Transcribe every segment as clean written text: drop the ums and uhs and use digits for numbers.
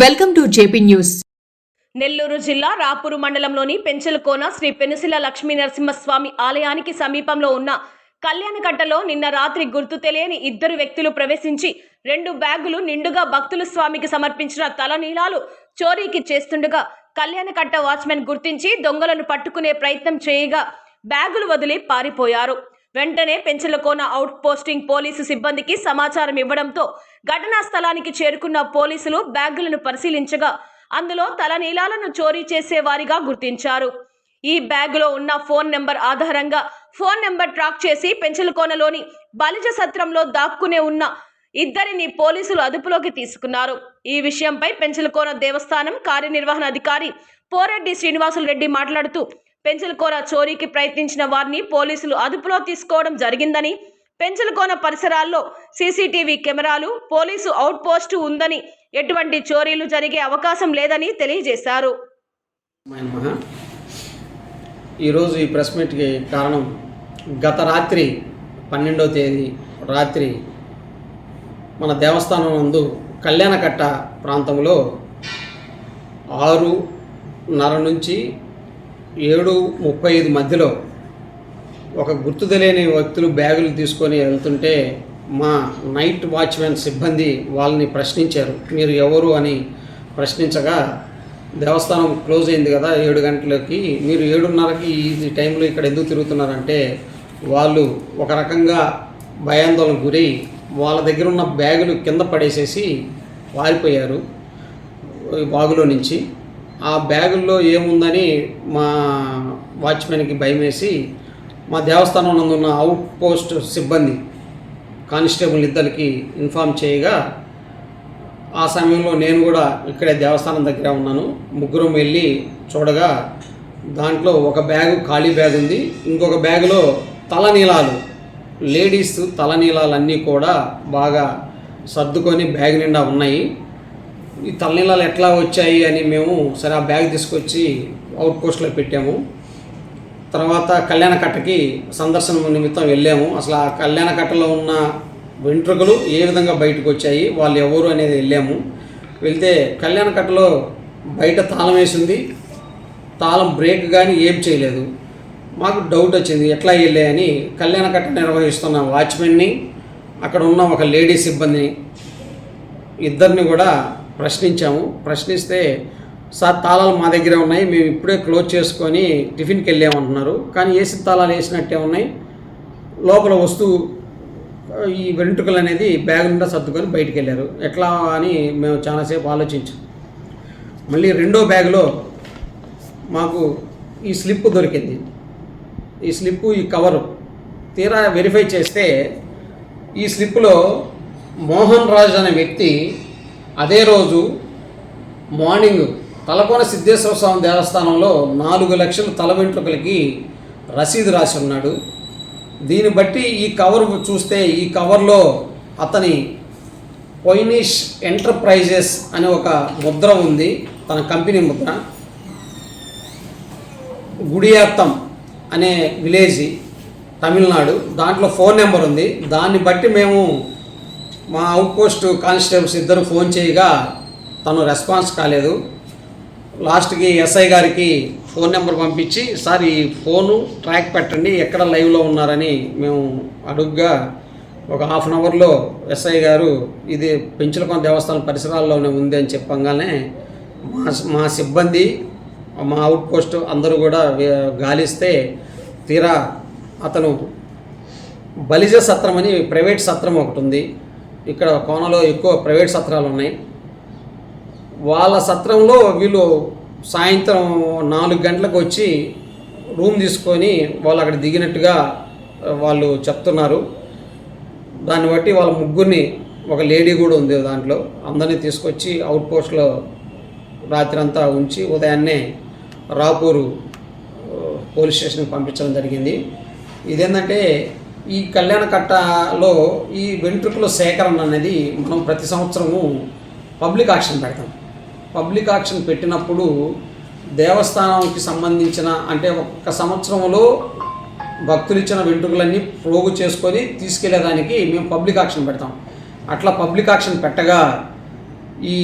Welcome to JP news. Nellore జిల్లా రాపూరు మండలంలోని పెంచలకోన శ్రీ పెనుసిల లక్ష్మీ నరసింహస్వామి ఆలయానికి సమీపంలో ఉన్న కళ్యాణకట్టలో నిన్న రాత్రి గుర్తు తెలియని ఇద్దరు వ్యక్తులు ప్రవేశించి 2 బ్యాగులు నిండుగా భక్తులు స్వామికి సమర్పించిన తలనీలాలు చోరీకి చేస్తుండగా కళ్యాణకట్ట వాచ్మెన్ గుర్తించి దొంగలను పట్టుకునే ప్రయత్నం చేయగా బ్యాగులు వదిలి పారిపోయారు. వెంటనే పెంచలకోన అవుట్ పోస్టింగ్ పోలీసు సిబ్బందికి సమాచారం ఇవ్వడంతో ఘటనా స్థలానికి చేరుకున్న పోలీసులు బ్యాగులను పరిశీలించగా అందులో తలనీలాలను చోరీ చేసేవారిగా గుర్తించారు. ఈ బ్యాగులో ఉన్న ఫోన్ నెంబర్ ఆధారంగా ఫోన్ నెంబర్ ట్రాక్ చేసి పెంచలకోనలోని బలిజ సత్రంలో దాక్కునే ఉన్న ఇద్దరిని పోలీసులు అదుపులోకి తీసుకున్నారు. ఈ విషయంపై పెంచలకోన దేవస్థానం కార్యనిర్వహణ అధికారి పోరెడ్డి శ్రీనివాసులు రెడ్డి మాట్లాడుతూ పెంచలకోన చోరీకి ప్రయత్నించిన వారిని పోలీసులు అదుపులో తీసుకోవడం జరిగిందని, పెంచలకోన పరిసరాల్లో సీసీటీవీ కెమెరాలు, పోలీసు అవుట్ పోస్టు ఉందని, ఎటువంటి చోరీలు జరిగే అవకాశం లేదని తెలియజేశారు. ఈరోజు ఈ ప్రెస్ మీట్కి కారణం, గత రాత్రి 12వ తేదీ రాత్రి మన దేవస్థానం నందు కళ్యాణకట్ట ప్రాంతంలో 6:30 నుంచి 7:35 మధ్యలో ఒక గుర్తు తెలియని వ్యక్తులు బ్యాగులు తీసుకొని వెళ్తుంటే మా నైట్ వాచ్మెన్ సిబ్బంది వాళ్ళని ప్రశ్నించారు. మీరు ఎవరు అని ప్రశ్నించగా, దేవస్థానం క్లోజ్ అయింది కదా 7 గంటలకి, మీరు 7:30కి ఈ టైంలో ఇక్కడ ఎందుకు తిరుగుతున్నారంటే, వాళ్ళు ఒక రకంగా భయాందోళనకు గురి వాళ్ళ దగ్గర ఉన్న బ్యాగులు కింద పడేసేసి పారిపోయారు బాగులో నుంచి. ఆ బ్యాగుల్లో ఏముందని మా వాచ్మెన్కి భయమేసి మా దేవస్థానం నందున్న అవుట్ పోస్ట్ సిబ్బంది కానిస్టేబుల్ ఇద్దరికి ఇన్ఫామ్ చేయగా, ఆ సమయంలో నేను కూడా ఇక్కడే దేవస్థానం దగ్గర ఉన్నాను. ముగ్గురం వెళ్ళి చూడగా దాంట్లో ఒక బ్యాగు ఖాళీ బ్యాగ్ ఉంది, ఇంకొక బ్యాగులో తలనీలాలు, లేడీస్ తలనీలాలన్నీ కూడా బాగా సర్దుకొని బ్యాగ్ నిండా ఉన్నాయి. ఈ తలనీలాలు ఎట్లా వచ్చాయి అని మేము సరే ఆ బ్యాగ్ తీసుకొచ్చి అవుట్ పోస్ట్లో పెట్టాము. తర్వాత కళ్యాణకట్టకి సందర్శన నిమిత్తం వెళ్ళాము. అసలు ఆ కళ్యాణకట్టలో ఉన్న వెంట్రుకలు ఏ విధంగా బయటకు వచ్చాయి, వాళ్ళు ఎవరు అనేది వెళ్ళాము. వెళ్తే కళ్యాణకట్టలో బయట తాళం వేసింది, తాళం బ్రేక్ కానీ ఏం చేయలేదు. మాకు డౌట్ వచ్చింది ఎట్లా వెళ్ళాయని కళ్యాణకట్ట నిర్వహిస్తున్న వాచ్మెన్ని, అక్కడ ఉన్న ఒక లేడీ సిబ్బందిని ఇద్దరిని కూడా ప్రశ్నించాము. ప్రశ్నిస్తే, సార్ తాళాలు మా దగ్గరే ఉన్నాయి, మేము ఇప్పుడే క్లోజ్ చేసుకొని టిఫిన్కి వెళ్ళామంటున్నారు, కానీ ఏసీ తాళాలు వేసినట్టే ఉన్నాయి, లోపల వస్తువు ఈ వెంట్రుకలు అనేది బ్యాగ్ నిండా సర్దుకొని బయటికి వెళ్ళారు, ఎట్లా అని మేము చాలాసేపు ఆలోచించాం. మళ్ళీ రెండో బ్యాగులో మాకు ఈ స్లిప్ దొరికింది. ఈ స్లిప్పు, ఈ కవరు తీరా వెరిఫై చేస్తే ఈ స్లిప్పులో మోహన్ రాజ్ అనే వ్యక్తి అదే రోజు మార్నింగ్ తలకోన సిద్ధేశ్వర స్వామి దేవస్థానంలో 4 లక్షల తల వెంట్రుకలకి రసీదు రాసి ఉన్నాడు. దీన్ని బట్టి ఈ కవర్ చూస్తే ఈ కవర్లో అతని పొయినిష్ ఎంటర్ప్రైజెస్ అనే ఒక ముద్ర ఉంది, తన కంపెనీ ముద్ర. గుడియాత్తం అనే విలేజ్ తమిళనాడు, దాంట్లో ఫోన్ నెంబర్ ఉంది. దాన్ని బట్టి మేము మా అవుట్ పోస్ట్ కానిస్టేబుల్స్ ఇద్దరు ఫోన్ చేయగా తను రెస్పాన్స్ కాలేదు. లాస్ట్కి ఎస్ఐ గారికి ఫోన్ నెంబర్ పంపించి, సార్ ఈ ఫోను ట్రాక్ పెట్టండి ఎక్కడ లైవ్లో ఉన్నారని మేము అడుగ్గా ఒక హాఫ్ అన్ అవర్లో ఎస్ఐ గారు ఇది పెంచలకోన దేవస్థానం పరిసరాల్లోనే ఉంది అని చెప్పగానే మా సిబ్బంది, మా అవుట్ పోస్ట్ అందరూ కూడా గాలిస్తే తీరా అతను బలిజ సత్రం అని ప్రైవేట్ సత్రం ఒకటి ఉంది, ఇక్కడ కోనలో ఎక్కువ ప్రైవేట్ సత్రాలు ఉన్నాయి. వాళ్ళ సత్రంలో వీళ్ళు సాయంత్రం 4 గంటలకు వచ్చి రూమ్ తీసుకొని వాళ్ళు అక్కడ దిగినట్టుగా వాళ్ళు చెప్తున్నారు. దాన్ని బట్టి వాళ్ళ ముగ్గురిని, ఒక లేడీ కూడా ఉంది దాంట్లో, అందరినీ తీసుకొచ్చి అవుట్ పోస్ట్లో రాత్రి అంతా ఉంచి ఉదయాన్నే రాపూరు పోలీస్ స్టేషన్కి పంపించడం జరిగింది. ఇదేంటంటే ఈ కళ్యాణకట్టలో ఈ వెంట్రుకల సేకరణ అనేది మనం ప్రతి సంవత్సరము పబ్లిక్ ఆక్షన్ పెడతాం. పబ్లిక్ ఆక్షన్ పెట్టినప్పుడు దేవస్థానానికి సంబంధించిన, అంటే ఒక సంవత్సరంలో భక్తులు ఇచ్చిన వెంట్రుకలన్నీ ప్రోగు చేసుకొని తీసుకెళ్లేదానికి మేము పబ్లిక్ ఆక్షన్ పెడతాం. అట్లా పబ్లిక్ ఆక్షన్ పెట్టగా ఈ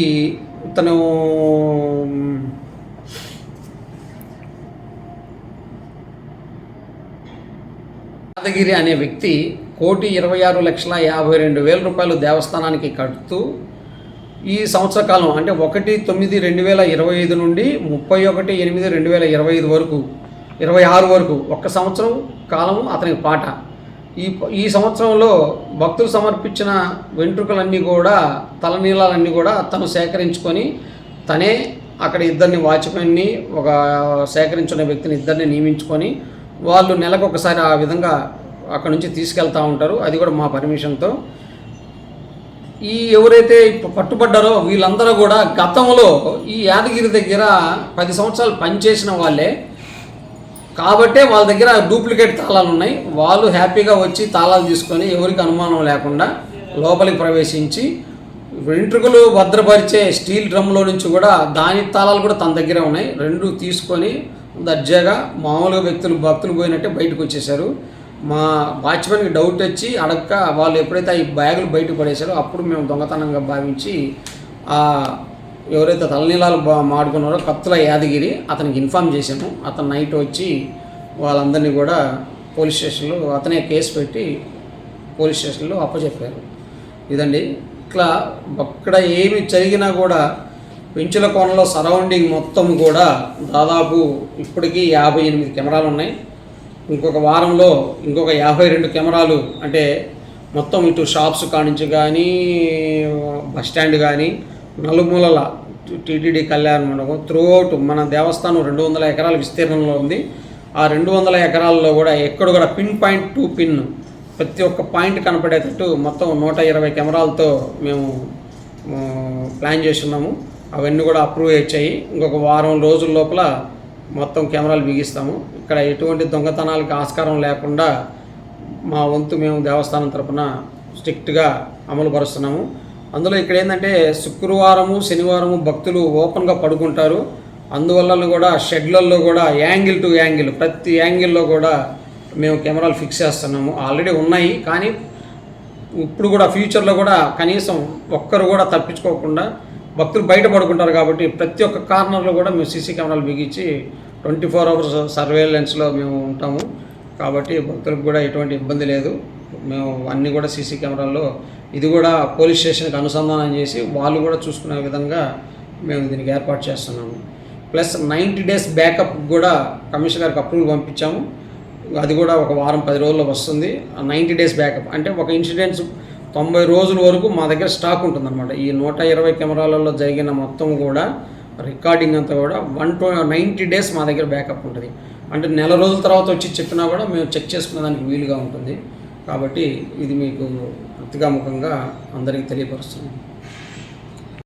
ఇతను యాదగిరి అనే వ్యక్తి 1,26,52,000 రూపాయలు కడుతూ ఈ సంవత్సర కాలం అంటే 1/9/2025 నుండి 31/8/2025 వరకు 26 వరకు ఒక్క సంవత్సరం కాలము అతనికి పాట. ఈ సంవత్సరంలో భక్తులు సమర్పించిన వెంట్రుకలన్నీ కూడా తలనీలాలన్నీ కూడా తను సేకరించుకొని తనే అక్కడ ఇద్దరిని వాచ్మెన్ని ఒక సేకరించిన వ్యక్తిని ఇద్దరిని నియమించుకొని వాళ్ళు నెలకు ఒకసారి ఆ విధంగా అక్కడ నుంచి తీసుకెళ్తూ ఉంటారు. అది కూడా మా పర్మిషన్తో. ఎవరైతే పట్టుబడ్డారో వీళ్ళందరూ కూడా గతంలో ఈ యాదగిరి దగ్గర 10 సంవత్సరాలు పనిచేసిన వాళ్ళే కాబట్టే వాళ్ళ దగ్గర డూప్లికేట్ తాళాలు ఉన్నాయి. వాళ్ళు హ్యాపీగా వచ్చి తాళాలు తీసుకొని ఎవరికి అనుమానం లేకుండా లోపలికి ప్రవేశించి వెంట్రుకలు భద్రపరిచే స్టీల్ డ్రమ్లో నుంచి కూడా దాని తాళాలు కూడా తన దగ్గర ఉన్నాయి. 2 తీసుకొని దర్జాగా మామూలుగా భక్తులు పోయినట్టే బయటకు వచ్చేసారు. మా వాచ్మెన్కి డౌట్ వచ్చి అడక్క వాళ్ళు ఎప్పుడైతే ఈ బ్యాగులు బయటకు పడేశారో అప్పుడు మేము దొంగతనంగా భావించి ఎవరైతే తలనీలాలు మాడుకున్నారో కత్తుల యాదగిరి అతనికి ఇన్ఫామ్ చేశాము. అతను నైట్ వచ్చి వాళ్ళందరినీ కూడా పోలీస్ స్టేషన్లో అతనే కేసు పెట్టి పోలీస్ స్టేషన్లో అప్పచెప్పారు. ఇదండి. ఇట్లా అక్కడ ఏమి జరిగినా కూడా పెంచుల కోనలో సరౌండింగ్ మొత్తం కూడా దాదాపు ఇప్పటికీ 58 కెమెరాలు ఉన్నాయి. ఇంకొక వారంలో ఇంకొక 52 కెమెరాలు అంటే మొత్తం ఇటు షాప్స్ కానించి కానీ బస్ స్టాండ్ కానీ నలుమూలల టీటీడీ కళ్యాణ మండపం త్రూఅవుట్ మన దేవస్థానం 200 ఎకరాల విస్తీర్ణంలో ఉంది. ఆ 200 ఎకరాల్లో కూడా ఎక్కడ కూడా పిన్ పాయింట్ టు పిన్ ప్రతి ఒక్క పాయింట్ కనపడేటట్టు మొత్తం 120 కెమెరాలతో మేము ప్లాన్ చేస్తున్నాము. అవన్నీ కూడా అప్రూవ్ అయ్యాయి. ఇంకొక వారం రోజుల లోపల మొత్తం కెమెరాలు బిగిస్తాము. ఇక్కడ ఎటువంటి దొంగతనాలకు ఆస్కారం లేకుండా మా వంతు మేము దేవస్థానం తరపున స్ట్రిక్ట్గా అమలు పరుస్తున్నాము. అందులో ఇక్కడ ఏంటంటే శుక్రవారము శనివారము భక్తులు ఓపెన్గా పడుకుంటారు. అందువల్ల కూడా షెడ్లలో కూడా యాంగిల్ టు యాంగిల్ ప్రతి యాంగిల్లో కూడా మేము కెమెరాలు ఫిక్స్ చేస్తున్నాము. ఆల్రెడీ ఉన్నాయి, కానీ ఇప్పుడు కూడా ఫ్యూచర్లో కూడా కనీసం ఒక్కరు కూడా తప్పించుకోకుండా భక్తులు బయట పడుకుంటారు కాబట్టి ప్రతి ఒక్క కార్నర్లో కూడా మేము సీసీ కెమెరాలు బిగించి 24 అవర్స్ సర్వేలెన్స్లో మేము ఉంటాము. కాబట్టి భక్తులకు కూడా ఎటువంటి ఇబ్బంది లేదు. మేము అన్నీ కూడా సీసీ కెమెరాల్లో ఇది కూడా పోలీస్ స్టేషన్కి అనుసంధానం చేసి వాళ్ళు కూడా చూసుకునే విధంగా మేము దీనికి ఏర్పాటు చేస్తున్నాము. ప్లస్ 90 డేస్ బ్యాకప్ కూడా కమిషనర్ గారికి అప్రూవల్ పంపించాము. అది కూడా ఒక వారం 10 రోజుల్లో వస్తుంది. 90 డేస్ బ్యాకప్ అంటే ఒక ఇన్సిడెంట్స్ 90 రోజుల వరకు మా దగ్గర స్టాక్ ఉంటుందన్నమాట. ఈ 120 కెమెరాలలో జరిగిన మొత్తం కూడా రికార్డింగ్ అంతా కూడా 190 డేస్ మా దగ్గర బ్యాకప్ ఉంటుంది. అంటే నెల రోజుల తర్వాత వచ్చి చెప్పినా కూడా మేము చెక్ చేసుకునే దానికి వీలుగా ఉంటుంది. కాబట్టి ఇది మీకు ప్రతిగాముఖంగా అందరికీ తెలియపరుస్తున్నాం.